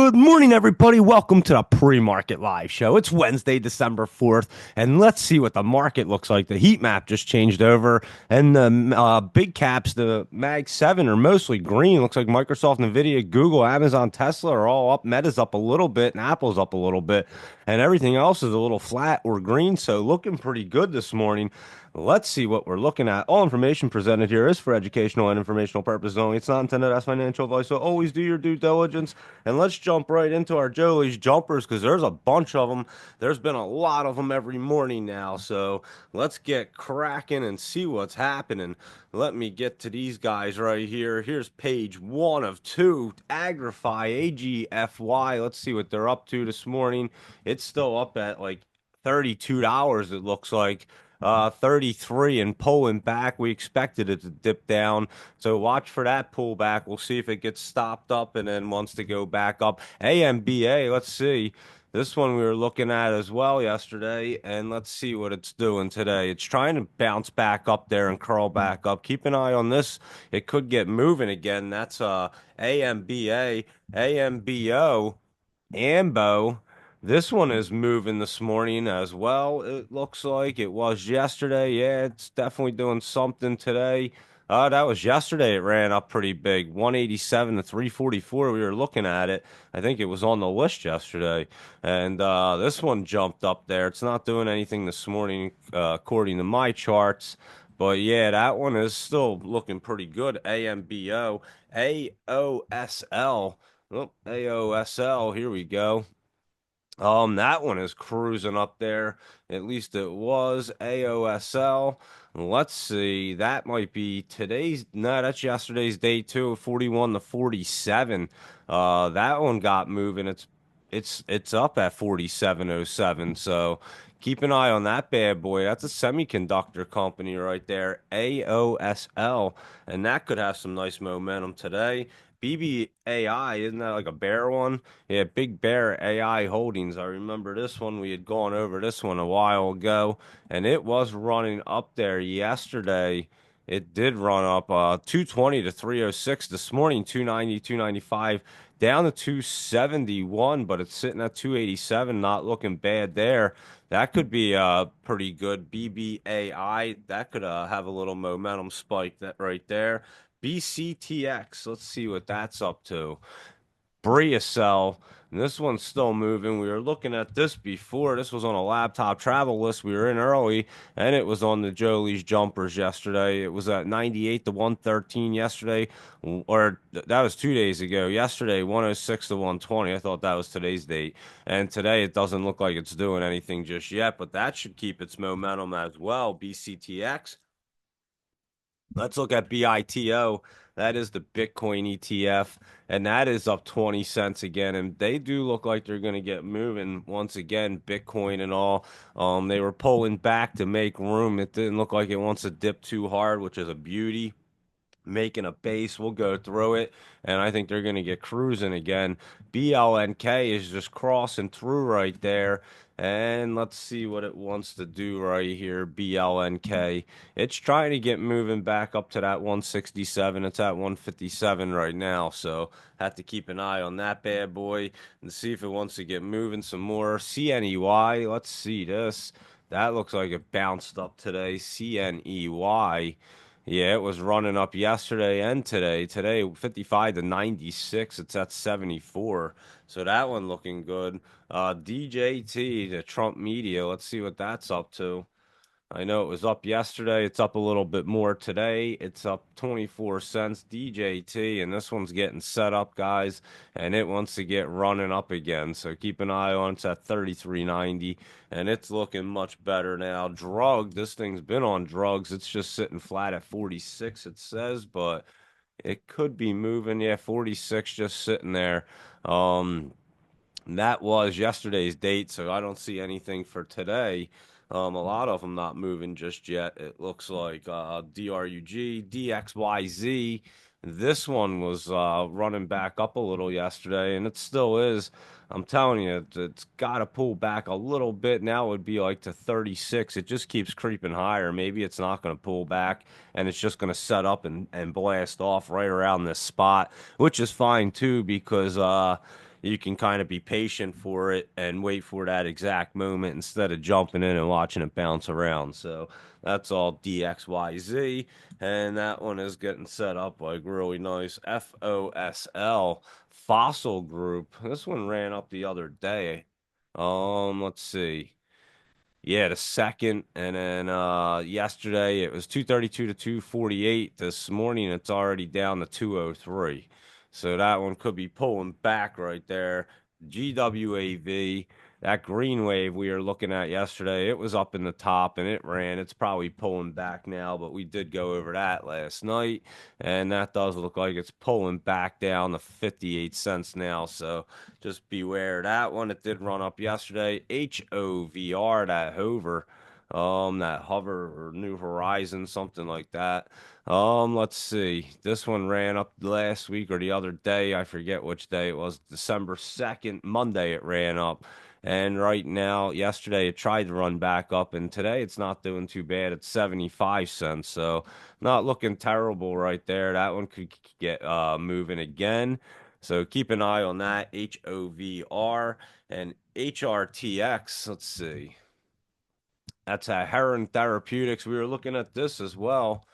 Good morning, everybody. Welcome to the pre-market live show. It's Wednesday, December 4th, and let's see what the market looks like. The heat map just changed over, and the big caps, the Mag 7, are mostly green. Looks like Microsoft, Nvidia, Google, Amazon, Tesla are all up. Meta's up a little bit, and Apple's up a little bit, and everything else is a little flat or green, so looking pretty good this morning. Let's see what we're looking at. All information presented here is for educational and informational purposes only. It's not intended as financial advice, so always do your due diligence. And let's jump right into our Jolie's jumpers because there's a bunch of them. There's been a lot of them every morning now. So let's get cracking and see what's happening. Let me get to these guys right here. Here's page one of two. Agrify, AGFY. Let's see what they're up to this morning. It's still up at like $32, it looks like. 33 and pulling back. We expected it to dip down. So watch for that pullback. We'll see if it gets stopped up and then wants to go back up. AMBA, let's see. This one we were looking at as well yesterday, and let's see what it's doing today. It's trying to bounce back up there and curl back up. Keep an eye on this. It could get moving again. That's AMBA, AMBO, AMBO. This one is moving this morning as well. It looks like it was yesterday. Yeah, it's definitely doing something today. That was yesterday. It ran up pretty big, 187 to 344. We were looking at it. I think it was on the list yesterday, and this one jumped up there. It's not doing anything this morning, according to my charts. But yeah, that one is still looking pretty good. AMBO, AOSL. Oh, AOSL. Here we go. That one is cruising up there. At least it was AOSL. Let's see. That might be today's. No, that's yesterday's day too. 41 to 47. That one got moving. It's up at 4707. So keep an eye on that bad boy. That's a semiconductor company right there. AOSL, and that could have some nice momentum today. BBAI, isn't that like a bear one? Yeah, Big Bear AI Holdings. I remember this one. We had gone over this one a while ago, and it was running up there yesterday. It did run up 220 to 306 this morning, 290, 295, down to 271, but it's sitting at 287, not looking bad there. That could be pretty good. BBAI, that could have a little momentum spike that right there. BCTX, let's see what that's up to. Briacell, and this one's still moving. We were looking at this before. This was on a laptop travel list. We were in early, and it was on the Jolie's jumpers yesterday. It was at 98 to 113 yesterday, or that was 2 days ago. Yesterday, 106 to 120. I thought that was today's date. And today, it doesn't look like it's doing anything just yet, but that should keep its momentum as well. BCTX. Let's look at BITO. That is the Bitcoin ETF, and that is up 20 cents again. And they do look like they're going to get moving once again, Bitcoin and all. They were pulling back to make room. It didn't look like it wants to dip too hard, which is a beauty. Making a base, we'll go through it, and I think they're going to get cruising again. BLNK is just crossing through right there. And let's see what it wants to do right here. BLNK. It's trying to get moving back up to that 167. It's at 157 right now. So have to keep an eye on that bad boy and see if it wants to get moving some more. CNEY. Let's see this. That looks like it bounced up today. CNEY. Yeah, it was running up yesterday and today. Today, 55 to 96. It's at 74. So that one looking good. DJT, the Trump Media. Let's see what that's up to. I know it was up yesterday. It's up a little bit more today. It's up 24 cents DJT, and this one's getting set up, guys, and it wants to get running up again. So keep an eye on it. It's at 33.90, and it's looking much better now. Drug, this thing's been on drugs. It's just sitting flat at 46, it says, but it could be moving. Yeah, 46 just sitting there. That was yesterday's date, so I don't see anything for today. A lot of them not moving just yet. It looks like DRUG, DXYZ. This one was running back up a little yesterday, and it still is. I'm telling you, it's got to pull back a little bit. Now it would be like to 36. It just keeps creeping higher. Maybe it's not going to pull back, and it's just going to set up and blast off right around this spot, which is fine too because you can kind of be patient for it and wait for that exact moment instead of jumping in and watching it bounce around. So that's all DXYZ, and that one is getting set up like really nice. FOSL Fossil Group. This one ran up the other day. Let's see. Yeah, the second, and then yesterday it was 232 to 248. This morning it's already down to 203. So that one could be pulling back right there. GWAV, that green wave we were looking at yesterday, it was up in the top and it ran. It's probably pulling back now, but we did go over that last night, and that does look like it's pulling back down to 58 cents now. So just beware that one. It did run up yesterday. HOVR, that hover or New Horizon, something like that. Let's see. This one ran up last week or the other day. I forget which day it was. December 2nd, Monday it ran up. And right now, yesterday it tried to run back up, and today it's not doing too bad. It's 75 cents. So not looking terrible right there. That one could get moving again. So keep an eye on that. HOVR and HRTX. Let's see. That's a Heron Therapeutics. We were looking at this as well.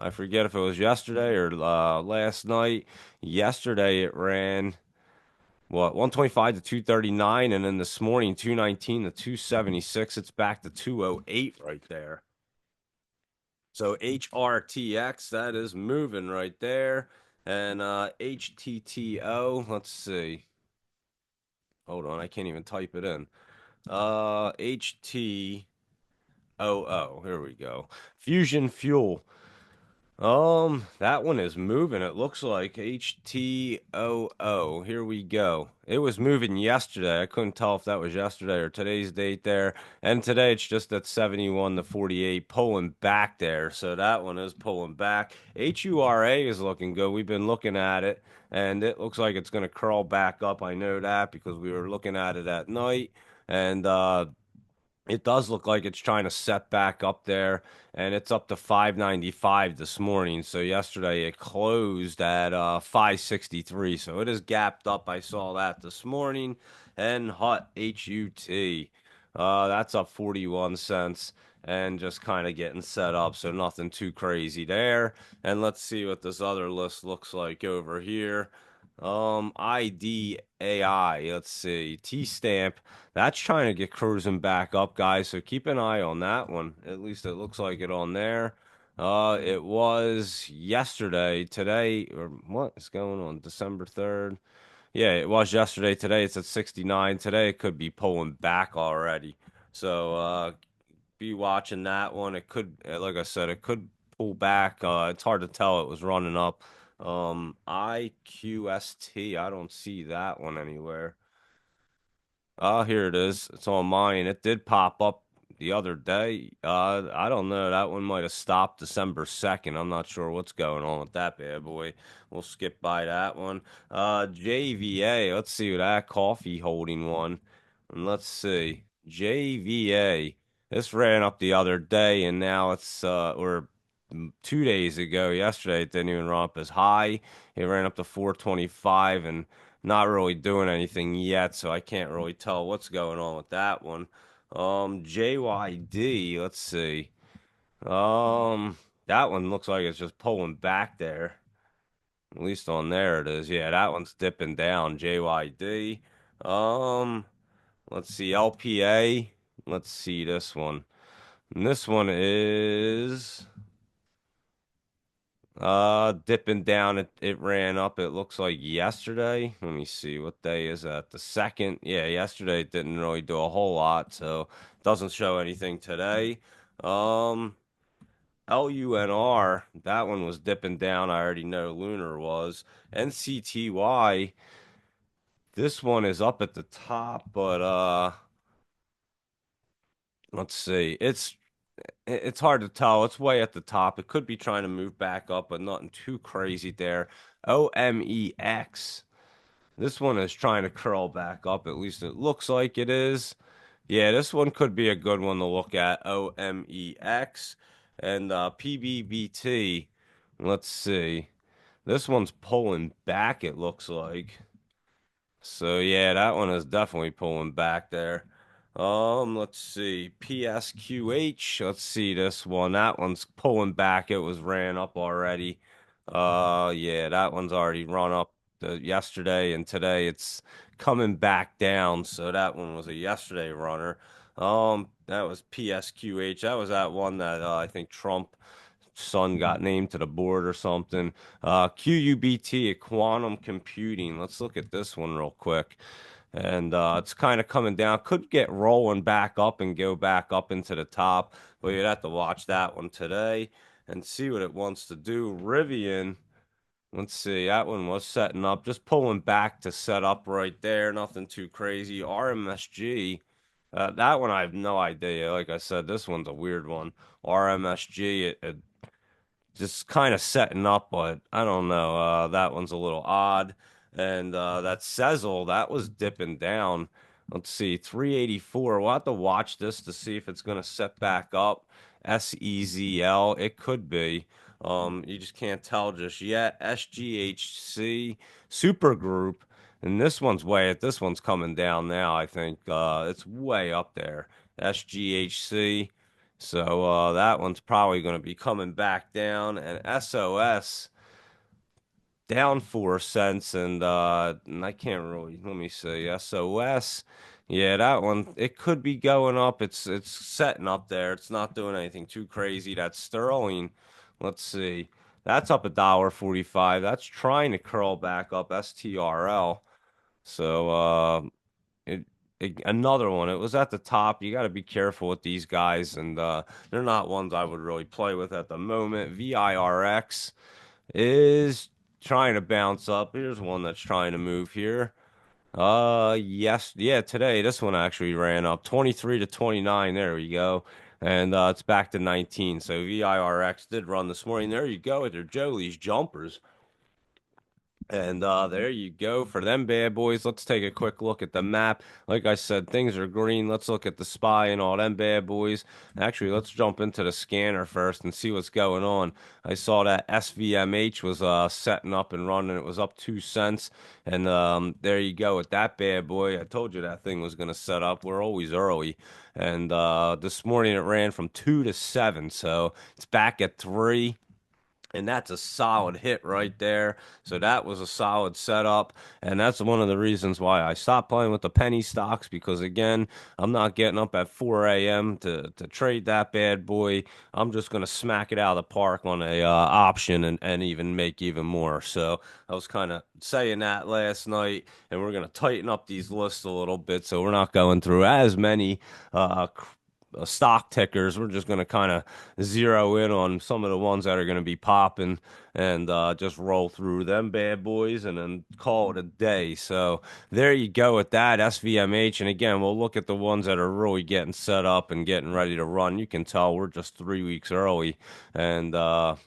I forget if it was yesterday or last night. Yesterday it ran what 125 to 239, and then this morning 219 to 276. It's back to 208 right there. So HRTX, that is moving right there. And HTTO, let's see. Hold on, I can't even type it in. HTOO. Here we go. Fusion Fuel. That one is moving. It looks like HTOO. Here we go. It was moving yesterday. I couldn't tell if that was yesterday or today's date there. And today it's just at 71 to 48, pulling back there. So that one is pulling back. HURA is looking good. We've been looking at it, and it looks like it's going to crawl back up. I know that because we were looking at it at night. And it does look like it's trying to set back up there, and it's up to 595 this morning. So yesterday it closed at 563. So it is gapped up. I saw that this morning. And HUT, that's up 41 cents and just kind of getting set up. So nothing too crazy there. And let's see what this other list looks like over here. IDAI, let's see. T Stamp, that's trying to get cruising back up, guys. So keep an eye on that one. At least it looks like it on there. It was yesterday. Today, or what is going on? December 3rd. Yeah, it was yesterday. Today it's at 69. Today it could be pulling back already. So be watching that one. It could, like I said, it could pull back. It's hard to tell. It was running up. IQST. I don't see that one anywhere. Oh, here it is. It's on mine. It did pop up the other day. I don't know. That one might have stopped December 2nd. I'm not sure what's going on with that bad boy. We'll skip by that one. JVA. Let's see that coffee holding one. And let's see. JVA. This ran up the other day, and now it's or 2 days ago. Yesterday it didn't even run up as high. It ran up to 425, and not really doing anything yet, so I can't really tell what's going on with that one. JYD, let's see. That one looks like it's just pulling back there. At least on there it is. Yeah, that one's dipping down. JYD. Um, let's see. LPA. Let's see this one. And this one is dipping down. It ran up. It looks like yesterday. Let me see what day is that. The second. Yeah, yesterday it didn't really do a whole lot, so it doesn't show anything today. Um, LUNR. That one was dipping down. I already know Lunar was. NCTY. This one is up at the top, but let's see. It's hard to tell. It's way at the top. It could be trying to move back up, but nothing too crazy there. OMEX. This one is trying to curl back up. At least it looks like it is. Yeah, this one could be a good one to look at. OMEX and PBBT. Let's see. This one's pulling back, it looks like. So yeah, that one is definitely pulling back there. Let's see. PSQH. Let's see this one. That one's pulling back. It was ran up already. Yeah, that one's already run up yesterday and today it's coming back down. So that one was a yesterday runner. That was PSQH. That was that one that I think Trump son got named to the board or something. QUBT, quantum computing. Let's look at this one real quick. And it's kind of coming down. Could get rolling back up and go back up into the top, but you'd have to watch that one today and see what it wants to do. Rivian, let's see. That one was setting up, just pulling back to set up right there. Nothing too crazy. RMSG. That one I have no idea. Like I said, this one's a weird one. RMSG, it just kind of setting up, but I don't know. That one's a little odd. And that Sezzle, that was dipping down. Let's see, 384. We'll have to watch this to see if it's going to set back up. SEZL, it could be. You just can't tell just yet. SGHC, Supergroup, and this one's coming down now, I think. It's way up there. SGHC. So that one's probably going to be coming back down, and SOS down 4 cents, and I can't really let me see SOS. Yeah, that one it could be going up. It's setting up there. It's not doing anything too crazy. That's Sterling. Let's see. That's up $1.45. That's trying to curl back up STRL. So it, another one. It was at the top. You got to be careful with these guys, and they're not ones I would really play with at the moment. VIRX is trying to bounce up. Here's one that's trying to move here. Yes, yeah, today this one actually ran up 23 to 29. There we go. And it's back to 19. So VIRX did run this morning. There you go with your Jolie's jumpers. And there you go for them bad boys. Let's take a quick look at the map. Like I said, things are green. Let's look at the SPY and all them bad boys. Actually, let's jump into the scanner first and see what's going on. I saw that SVMH was setting up and running. It was up 2 cents. And there you go with that bad boy. I told you that thing was going to set up. We're always early. And this morning it ran from 2 to 7. So it's back at 3. And that's a solid hit right there. So that was a solid setup. And that's one of the reasons why I stopped playing with the penny stocks because, again, I'm not getting up at 4 a.m. to trade that bad boy. I'm just going to smack it out of the park on a option and even make even more. So I was kind of saying that last night. And we're going to tighten up these lists a little bit so we're not going through as many stock tickers. We're just going to kind of zero in on some of the ones that are going to be popping and just roll through them bad boys and then call it a day. So there you go with that SVMH. And again, we'll look at the ones that are really getting set up and getting ready to run. You can tell we're just 3 weeks early. And well,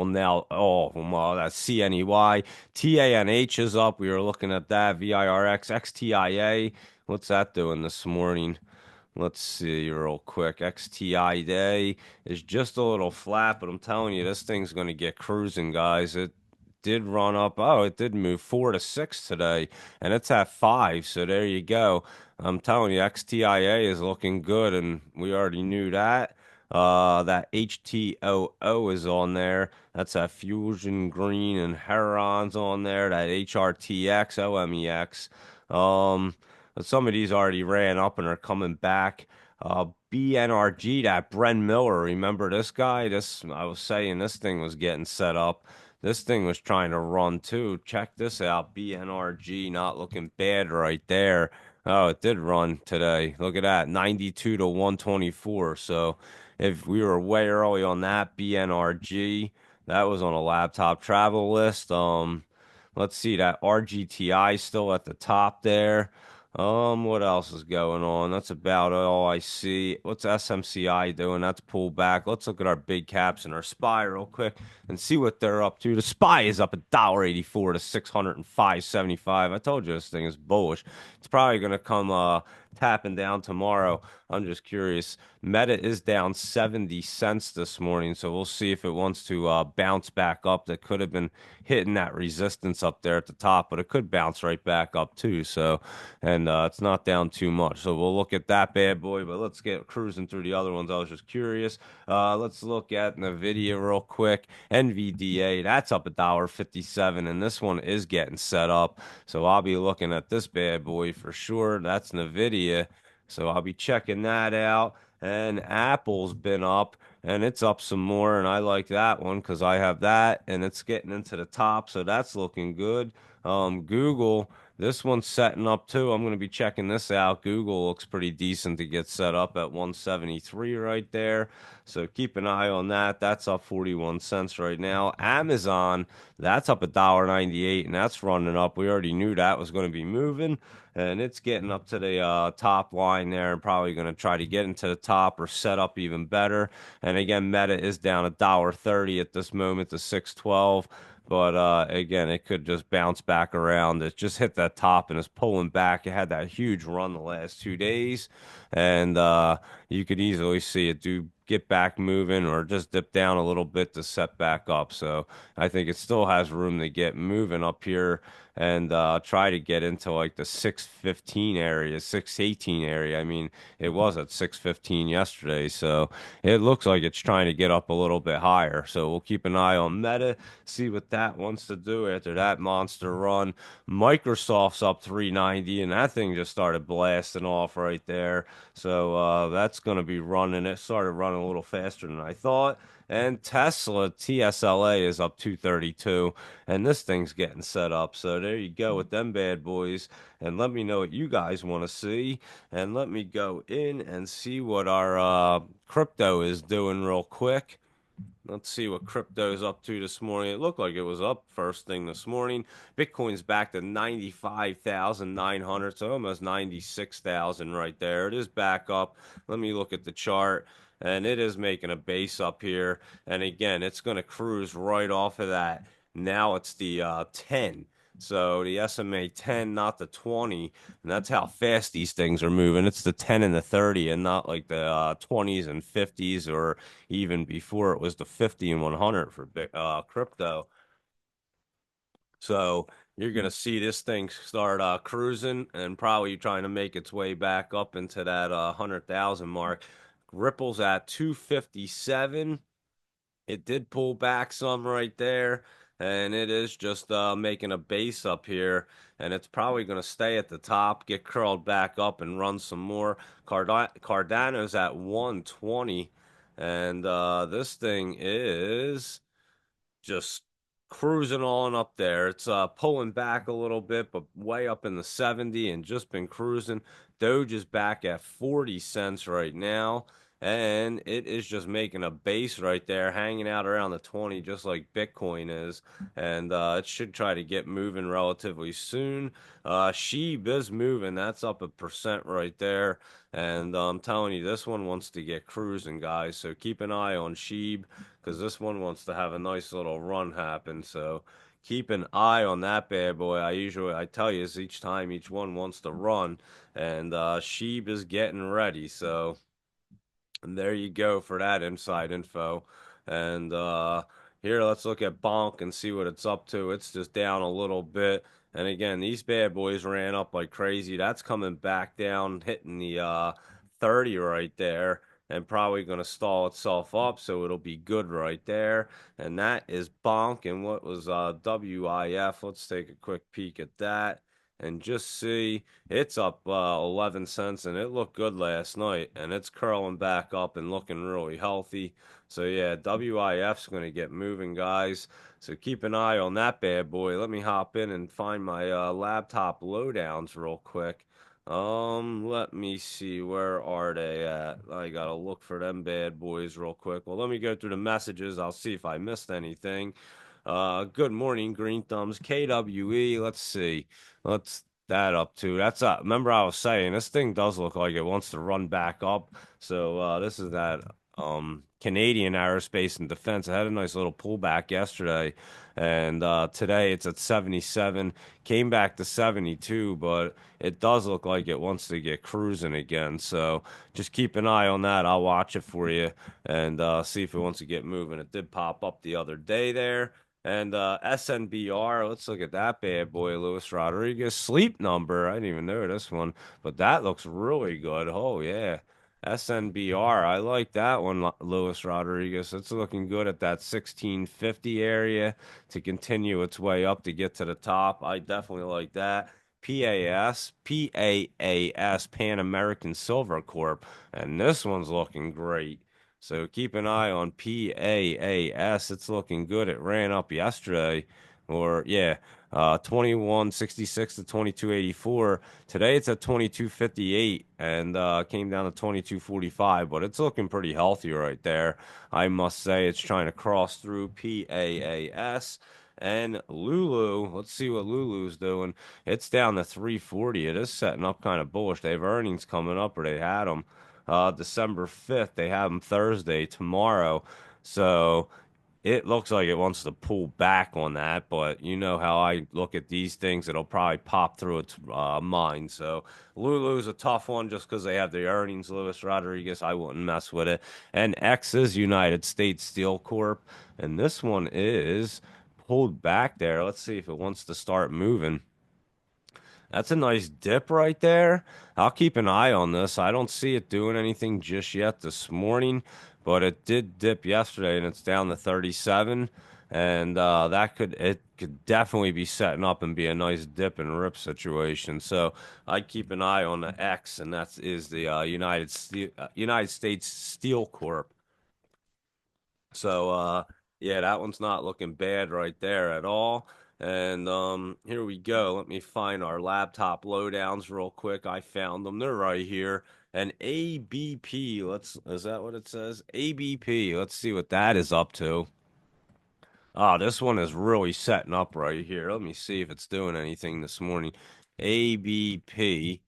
now, oh, well, that's CNEY. TANH is up. We were looking at that. VIRX, XTIA. What's that doing this morning? Let's see real quick. XTI day is just a little flat, but I'm telling you, this thing's going to get cruising, guys. It did run up. Oh, it did move 4 to 6 today, and it's at 5. So there you go. I'm telling you, XTIA is looking good, and we already knew that. That HTOO is on there. That's that Fusion Green and Heron's on there. That HRTX, OMEX. But some of these already ran up and are coming back. BNRG, that Bren Miller, remember this guy? This I was saying this thing was getting set up. This thing was trying to run too. Check this out. BNRG not looking bad right there. Oh, it did run today. Look at that. 92 to 124. So if we were way early on that, BNRG, that was on a laptop travel list. Let's see that RGTI still at the top there. What else is going on? That's about all I see. What's SMCI doing? That's pulled back. Let's look at our big caps and our SPY real quick and see what they're up to. The SPY is up $1.84 to 605.75. I told you this thing is bullish. It's probably gonna come tapping down tomorrow. I'm just curious. Meta is down 70 cents this morning, so we'll see if it wants to bounce back up. That could have been hitting that resistance up there at the top, but it could bounce right back up too. So, and it's not down too much. So we'll look at that bad boy, but let's get cruising through the other ones. I was just curious. Let's look at Nvidia real quick. NVDA, that's up $1.57, and this one is getting set up. So I'll be looking at this bad boy for sure. That's Nvidia. So I'll be checking that out. And Apple's been up and it's up some more. And I like that one because I have that and it's getting into the top. So that's looking good. Google, this one's setting up too. I'm going to be checking this out. Google looks pretty decent to get set up at 173 right there. So keep an eye on that. That's up 41 cents right now. Amazon, that's up $1.98 and that's running up. We already knew that was going to be moving and it's getting up to the top line there and probably going to try to get into the top or set up even better. And again, Meta is down $1.30 at this moment to 612. But again, it could just bounce back around. It just hit that top and is pulling back. It had that huge run the last 2 days, and you could easily see it do get back moving or just dip down a little bit to set back up. So I think it still has room to get moving up here and try to get into like the 615 area, 618 area. I mean, it was at 615 yesterday, so it looks like it's trying to get up a little bit higher. So we'll keep an eye on Meta, see what that wants to do after that monster run. Microsoft's up 390, and that thing just started blasting off right there. So that's going to be running. It started running a little faster than I thought. And Tesla, TSLA is up 232, and this thing's getting set up. So there you go with them bad boys. And let me know what you guys want to see. And let me go in and see what our crypto is doing real quick. Let's see what crypto's up to this morning. It looked like it was up first thing this morning. Bitcoin's back to 95,900, so almost 96,000 right there. It is back up. Let me look at the chart, and it is making a base up here. And again, it's going to cruise right off of that. Now it's the 10. So the SMA 10, not the 20. And that's how fast these things are moving. It's the 10 and the 30 and not like the 20s and 50s or even before it was the 50 and 100 for crypto. So you're going to see this thing start cruising and probably trying to make its way back up into that 100,000 mark. Ripple's at 257. It did pull back some right there, and it is just making a base up here, and it's probably going to stay at the top, get curled back up, and run some more. Cardano's at 120, and this thing is just cruising on up there. It's pulling back a little bit, but way up in the 70 and just been cruising. Doge is back at 40 cents right now, and it is just making a base right there, hanging out around the 20, just like Bitcoin is. And it should try to get moving relatively soon. SHIB is moving. That's up 1% right there. And I'm telling you, this one wants to get cruising, guys. So keep an eye on SHIB because this one wants to have a nice little run happen. So keep an eye on that bad boy. I tell you, is each time each one wants to run, and Sheeb is getting ready. So and there you go for that inside info. And here, let's look at Bonk and see what it's up to. It's just down a little bit. And again, these bad boys ran up like crazy. That's coming back down, hitting the 30 right there, and probably going to stall itself up. So it'll be good right there. And that is Bonk. And what was WIF? Let's take a quick peek at that and just see it's up 11 cents and it looked good last night and it's curling back up and looking really healthy. So yeah, WIF's going to get moving, guys. So keep an eye on that bad boy. Let me hop in and find my laptop lowdowns real quick. Let me see, where are they at? I gotta look for them bad boys real quick. Well, let me go through the messages. I'll see if I missed anything. Good morning, Green Thumbs. KWE, let's see. What's that up to? That's remember I was saying this thing does look like it wants to run back up. So this is that Canadian aerospace and defense. I had a nice little pullback yesterday, and today it's at 77. Came back to 72, but it does look like it wants to get cruising again. So just keep an eye on that. I'll watch it for you and see if it wants to get moving. It did pop up the other day there. And SNBR, let's look at that bad boy, Luis Rodriguez. Sleep number. I didn't even know this one, but that looks really good. Oh, yeah. SNBR. I like that one, Luis Rodriguez. It's looking good at that 1650 area to continue its way up to get to the top. I definitely like that. PAS, Pan American Silver Corp, and this one's looking great. So keep an eye on PAAS. It's looking good. It ran up yesterday, or yeah, 2166 to 2284. Today it's at 2258 and came down to 2245, but it's looking pretty healthy right there. I must say it's trying to cross through PAAS. And Lulu, let's see what Lulu's doing. It's down to 340. It is setting up kind of bullish. They have earnings coming up, or they had them December 5th. They have them Thursday, tomorrow. So it looks like it wants to pull back on that, but you know how I look at these things, it'll probably pop through its mind. So Lulu's a tough one just because they have the earnings. Luis Rodriguez, I wouldn't mess with it. And X is United States Steel Corp. And this one is pulled back there. Let's see if it wants to start moving. That's a nice dip right there. I'll keep an eye on this. I don't see it doing anything just yet this morning, but it did dip yesterday and it's down to 37. And that could definitely be setting up and be a nice dip and rip situation. So I'd keep an eye on the X, and that is the United States Steel Corp. So yeah, that one's not looking bad right there at all. And here we go. Let me find our laptop lowdowns real quick. I found them. They're right here. And ABP, is that what it says? ABP. Let's see what that is up to. Ah, this one is really setting up right here. Let me see if it's doing anything this morning. ABP.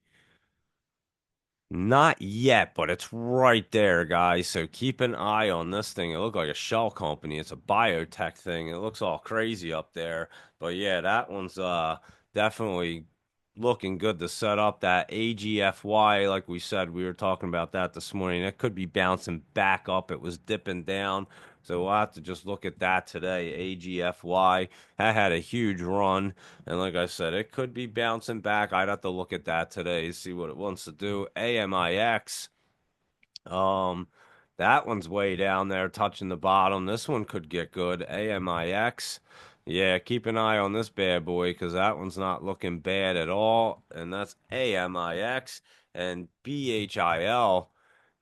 Not yet, but it's right there, guys. So keep an eye on this thing. It looks like a shell company. It's a biotech thing. It looks all crazy up there. But yeah, that one's definitely looking good to set up that AGFY. Like we said, we were talking about that this morning. It could be bouncing back up. It was dipping down. So we'll have to just look at that today. AGFY. That had a huge run. And like I said, it could be bouncing back. I'd have to look at that today to see what it wants to do. AMIX, um, that one's way down there touching the bottom. This one could get good. AMIX. Yeah, keep an eye on this bad boy because that one's not looking bad at all. And that's AMIX and BHIL.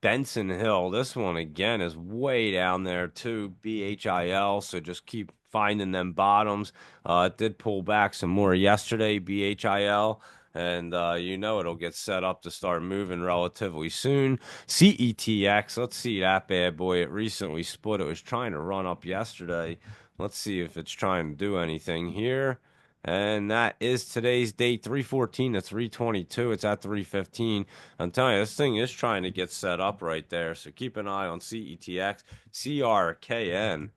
Benson Hill. This one again is way down there too. BHIL. So just keep finding them bottoms. It did pull back some more yesterday, BHIL. And you know it'll get set up to start moving relatively soon. CETX, let's see that bad boy. It recently split. It was trying to run up yesterday. Let's see if it's trying to do anything here. And that is today's date, 314 to 322. It's at 315. I'm telling you, this thing is trying to get set up right there. So keep an eye on CETX, CRKN.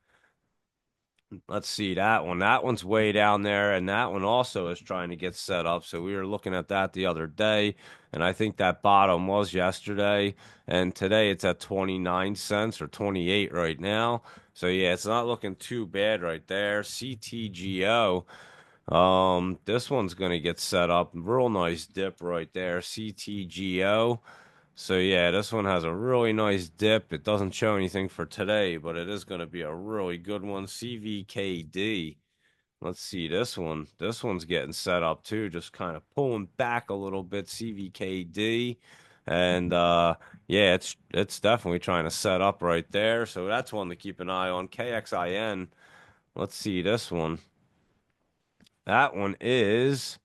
Let's see that one. That one's way down there, and that one also is trying to get set up. So we were looking at that the other day, and I think that bottom was yesterday, and today it's at 29 cents or 28 right now. So yeah, it's not looking too bad right there. CTGO. This one's gonna get set up. Real nice dip right there. CTGO. So yeah, this one has a really nice dip. It doesn't show anything for today, but it is going to be a really good one. CVKD. Let's see this one. This one's getting set up too, just kind of pulling back a little bit. CVKD. And yeah, it's definitely trying to set up right there. So that's one to keep an eye on. KXIN. Let's see this one. That one is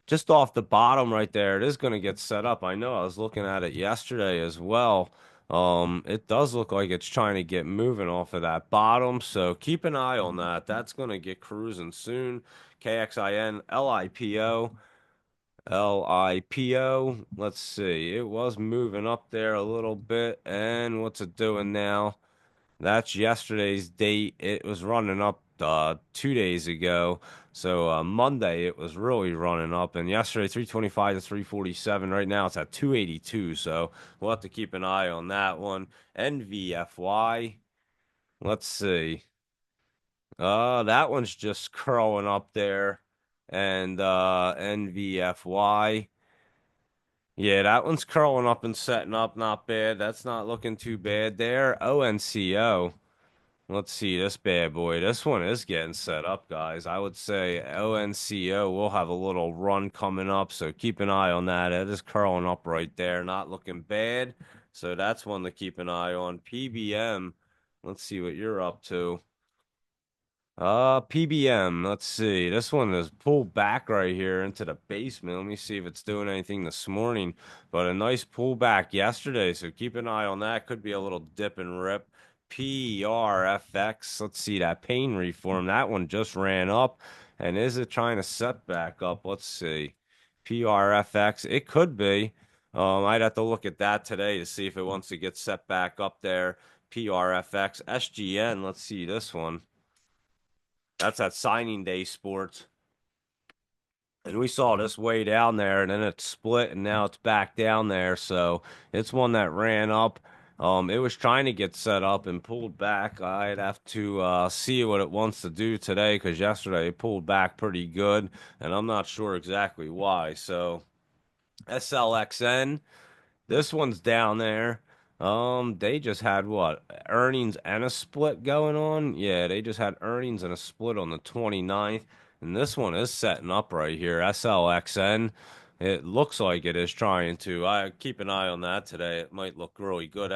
just off the bottom right there. It is going to get set up. I know I was looking at it yesterday as well. It does look like it's trying to get moving off of that bottom, so keep an eye on that. That's going to get cruising soon. KXIN, LIPO. LIPO. Let's see. It was moving up there a little bit. And what's it doing now? That's yesterday's date. It was running up 2 days ago. So Monday it was really running up, and yesterday 325 to 347. Right now it's at 282. So we'll have to keep an eye on that one. NVFY. Let's see. That one's just curling up there, and NVFY. Yeah, that one's curling up and setting up. Not bad. That's not looking too bad there. ONCO. Let's see this bad boy. This one is getting set up, guys. I would say ONCO will have a little run coming up, so keep an eye on that. It is curling up right there, not looking bad. So that's one to keep an eye on. PBM, let's see what you're up to. PBM, let's see. This one is pulled back right here into the basement. Let me see if it's doing anything this morning. But a nice pullback yesterday, so keep an eye on that. Could be a little dip and rip. PRFX, let's see that pain reform. That one just ran up. And is it trying to set back up? Let's see. PRFX, it could be. I'd have to look at that today to see if it wants to get set back up there. PRFX, SGN, let's see this one. That's that signing day sports. And we saw this way down there, and then it split, and now it's back down there. So it's one that ran up. It was trying to get set up and pulled back. I'd have to see what it wants to do today, because yesterday it pulled back pretty good, and I'm not sure exactly why. So SLXN. This one's down there. They just had what? Earnings and a split going on? Yeah, they just had earnings and a split on the 29th. And this one is setting up right here. SLXN. It looks like it is trying to. I keep an eye on that today. It might look really good.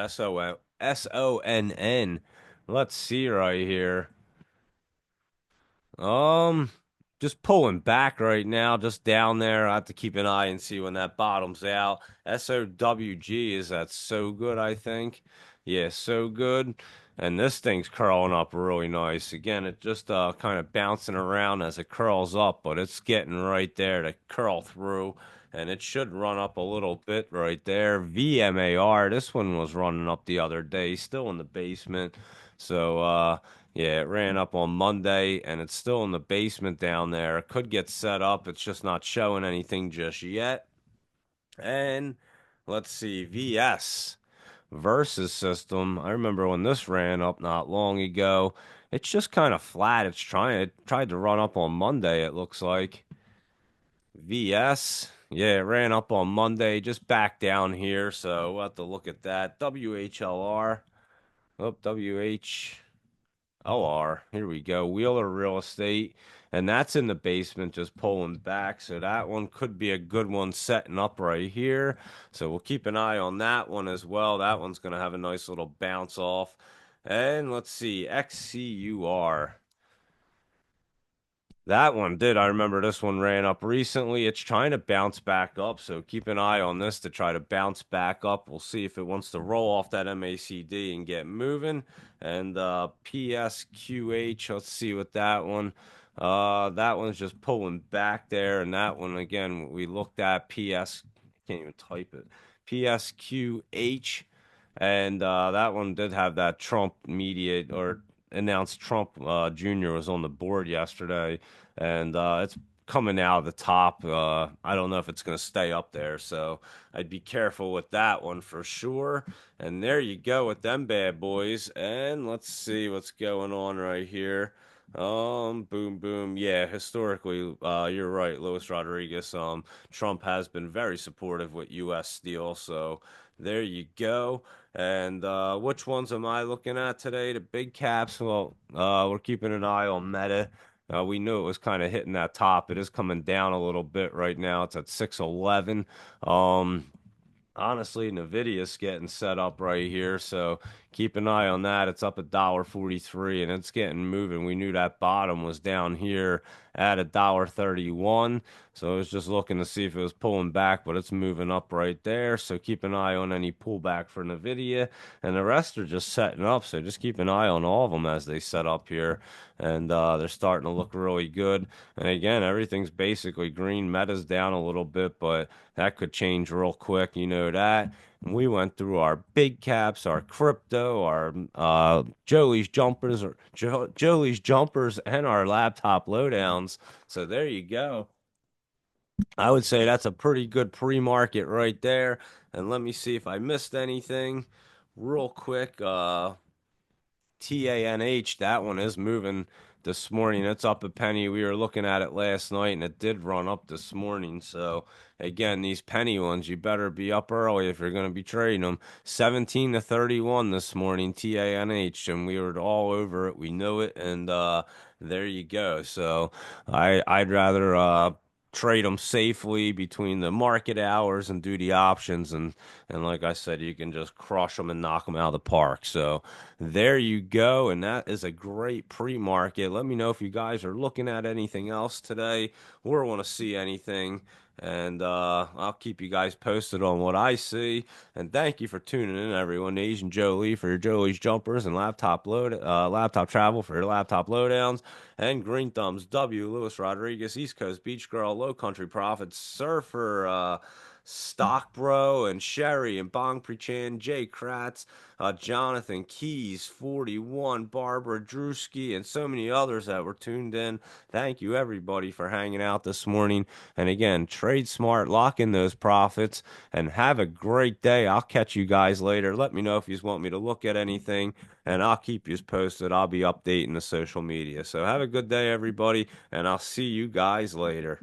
SONN. Let's see right here. Um, just pulling back right now, just down there. I have to keep an eye and see when that bottoms out. SOWG is that so good, I think. Yeah, so good. And this thing's curling up really nice. Again, it just kind of bouncing around as it curls up, but it's getting right there to curl through. And it should run up a little bit right there. VMAR, this one was running up the other day, still in the basement. So, yeah, it ran up on Monday and it's still in the basement down there. It could get set up. It's just not showing anything just yet. And let's see, VS versus system. I remember when this ran up not long ago. It's just kind of flat. It tried to run up on Monday, it looks like. VS. Yeah, it ran up on Monday, just back down here. So we'll have to look at that. WHLR. Oh, WH. LR. Here we go. Wheeler Real Estate. And that's in the basement, just pulling back. So that one could be a good one setting up right here. So we'll keep an eye on that one as well. That one's going to have a nice little bounce off. And let's see. XCUR. That one did. I remember this one ran up recently. It's trying to bounce back up, so keep an eye on this to try to bounce back up. We'll see if it wants to roll off that MACD and get moving. And PSQH, let's see what that one. That one's just pulling back there, and that one again we looked at PS. Can't even type it. PSQH, and that one did have that Trump media or announced Trump Jr. was on the board yesterday, and it's coming out of the top. I don't know if it's going to stay up there, so I'd be careful with that one for sure. And there you go with them bad boys. And let's see what's going on right here. Boom, boom. Yeah, historically, you're right, Luis Rodriguez. Trump has been very supportive with U.S. steel, so there you go. And which ones am I looking at today? The big caps. Well, we're keeping an eye on Meta. We knew it was kind of hitting that top. It is coming down a little bit right now. It's at 611. Honestly, Nvidia's getting set up right here, so keep an eye on that. It's up $1.43 and it's getting moving. We knew that bottom was down here at $1.31. So I was just looking to see if it was pulling back, but it's moving up right there. So keep an eye on any pullback for Nvidia, and the rest are just setting up. So just keep an eye on all of them as they set up here, and they're starting to look really good. And again, everything's basically green. Meta's down a little bit, but that could change real quick. You know that. We went through our big caps, our crypto, our Jolie's jumpers, or Jolie's jumpers, and our laptop lowdowns. So there you go. I would say that's a pretty good pre-market right there. And let me see if I missed anything real quick. TANH, that one is moving this morning. It's up a penny. We were looking at it last night and it did run up this morning. So, again, these penny ones, you better be up early if you're going to be trading them. 17 to 31 this morning, TANH, and we were all over it. We know it. And there you go. So, I'd rather trade them safely between the market hours and do the options, and like I said, you can just crush them and knock them out of the park. So there you go, and that is a great pre-market. Let me know if you guys are looking at anything else today or want to see anything, and I'll keep you guys posted on what I see. And thank you for tuning in, everyone. Asian Joe Lee for your Joey's jumpers, and laptop travel for your laptop lowdowns, and Green Thumbs W Lewis Rodriguez, East Coast Beach Girl, Low Country Profits, Surfer, Stock Bro, and Sherry, and Bong Prichan, Jay Kratz, Jonathan Keys, 41, Barbara Drewski, and so many others that were tuned in. Thank you, everybody, for hanging out this morning. And again, trade smart, lock in those profits, and have a great day. I'll catch you guys later. Let me know if you want me to look at anything, and I'll keep you posted. I'll be updating the social media. So have a good day, everybody, and I'll see you guys later.